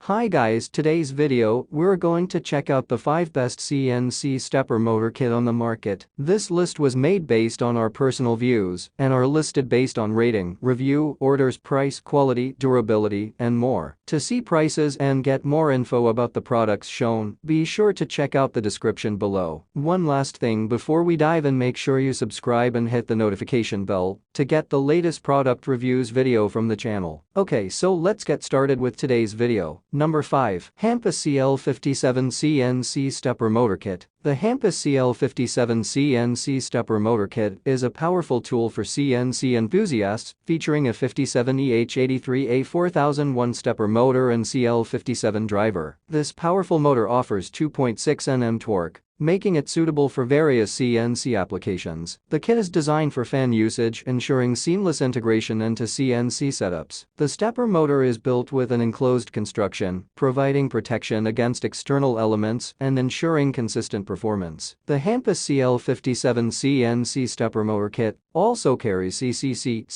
Hi guys, today's video, we're going to check out the 5 best CNC stepper motor kit on the market. This list was made based on our personal views and are listed based on rating, review, orders, price, quality, durability, and more. To see prices and get more info about the products shown, be sure to check out the description below. One last thing before we dive in, make sure you subscribe and hit the notification bell to get the latest product reviews video from the channel. Okay, so let's get started with today's video. Number 5. HANPOSE CL57 CNC Stepper Motor Kit. The HANPOSE CL57 CNC Stepper Motor Kit is a powerful tool for CNC enthusiasts, featuring a 57EH83A4001 stepper motor and CL57 driver. This powerful motor offers 2.6 Nm torque, making it suitable for various CNC applications. The kit is designed for fan usage, ensuring seamless integration into CNC setups. The stepper motor is built with an enclosed construction, providing protection against external elements and ensuring consistent performance. The HANPOSE CL57 CNC Stepper Motor Kit also carries CNC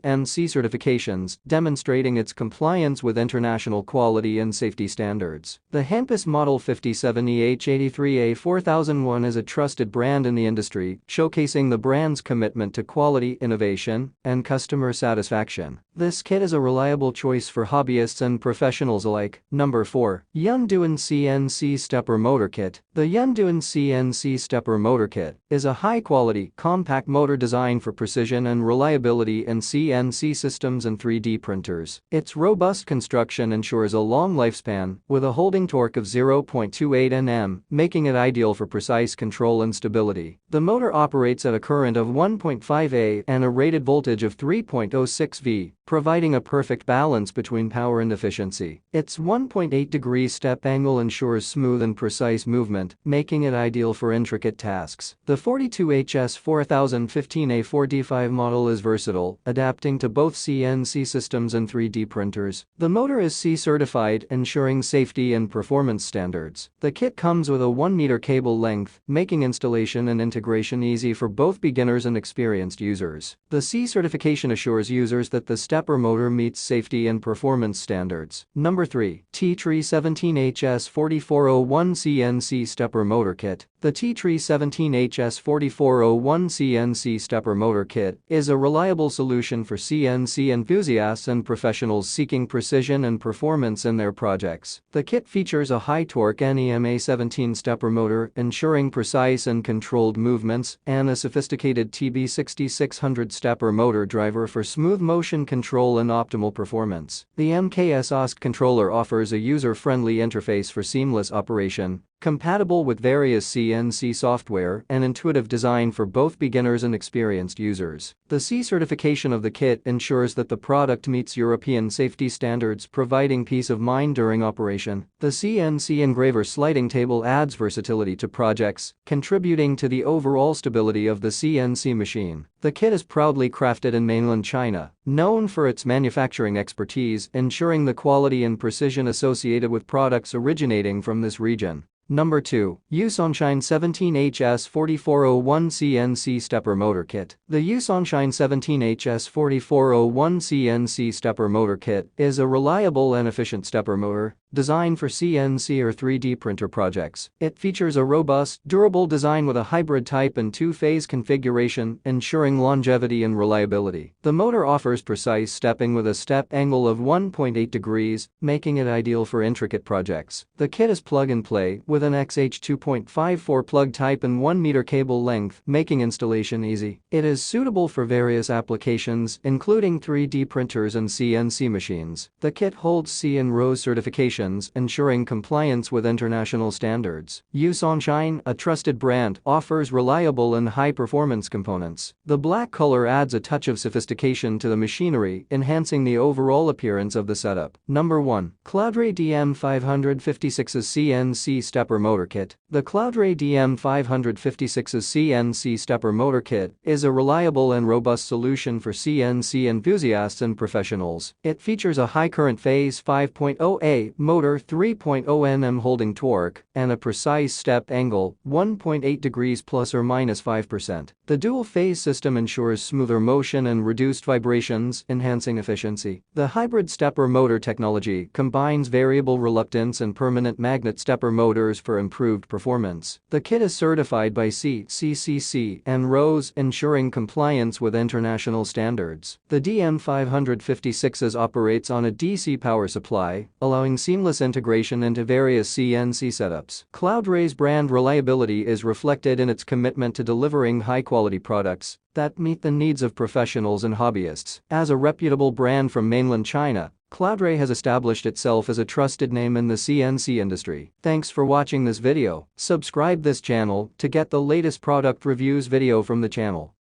certifications, demonstrating its compliance with international quality and safety standards. The HANPOSE Model 57EH83A4001 is a trusted brand in the industry, showcasing the brand's commitment to quality, innovation, and customer satisfaction. This kit is a reliable choice for hobbyists and professionals alike. Number 4. DUAN CNC Stepper Motor Kit. The DUAN CNC Stepper Motor Kit is a high-quality, compact motor designed for precision and reliability in CNC systems and 3D printers. Its robust construction ensures a long lifespan, with a holding torque of 0.28 Nm, making it ideal for precise control and stability. The motor operates at a current of 1.5 A and a rated voltage of 3.06 V, providing a perfect balance between power and efficiency. Its 1.8-degree step angle ensures smooth and precise movement, making it ideal for intricate tasks. The 42HS4015A4D5 model is versatile, adapting to both CNC systems and 3D printers. The motor is CE certified, ensuring safety and performance standards. The kit comes with a 1-meter cable length, making installation and integration easy for both beginners and experienced users. The CE certification assures users that the stepper motor meets safety and performance standards. Number 3. T317HS4401 CNC Stepper Motor Kit. The T317HS4401 CNC Stepper Motor Kit is a reliable solution for CNC enthusiasts and professionals seeking precision and performance in their projects. The kit features a high-torque NEMA17 stepper motor, ensuring precise and controlled movements, and a sophisticated TB6600 stepper motor driver for smooth motion control and optimal performance. The MKS controller offers a user-friendly interface for seamless operation, compatible with various CNC software, and intuitive design for both beginners and experienced users. The CE certification of the kit ensures that the product meets European safety standards, providing peace of mind during operation. The CNC engraver sliding table adds versatility to projects, contributing to the overall stability of the CNC machine. The kit is proudly crafted in mainland China, known for its manufacturing expertise, ensuring the quality and precision associated with products originating from this region. Number 2. Usongshine 17HS4401 CNC Stepper Motor Kit. The Usongshine 17HS4401 CNC Stepper Motor Kit is a reliable and efficient stepper motor designed for CNC or 3D printer projects. It features a robust, durable design with a hybrid type and 2-phase configuration, ensuring longevity and reliability. The motor offers precise stepping with a step angle of 1.8 degrees, making it ideal for intricate projects. The kit is plug-and-play, with an XH2.54 plug type and 1-meter cable length, making installation easy. It is suitable for various applications, including 3D printers and CNC machines. The kit holds C and RoHS certifications, ensuring compliance with international standards. Usongshine, a trusted brand, offers reliable and high-performance components. The black color adds a touch of sophistication to the machinery, enhancing the overall appearance of the setup. Number 1. Cloudray DM556's CNC Stepper Motor Kit. The Cloudray DM556's CNC Stepper Motor Kit is a reliable and robust solution for CNC enthusiasts and professionals. It features a high current phase 5.0A motor motor 3.0 Nm holding torque, and a precise step angle 1.8 degrees plus or minus 5%. The dual-phase system ensures smoother motion and reduced vibrations, enhancing efficiency. The hybrid stepper motor technology combines variable reluctance and permanent magnet stepper motors for improved performance. The kit is certified by CNC and RoHS, ensuring compliance with international standards. The DN556 operates on a DC power supply, allowing seamless integration into various CNC setups. Cloudray's brand reliability is reflected in its commitment to delivering high-quality products that meet the needs of professionals and hobbyists. As a reputable brand from mainland China, Cloudray has established itself as a trusted name in the CNC industry. Thanks for watching this video. Subscribe this channel to get the latest product reviews video from the channel.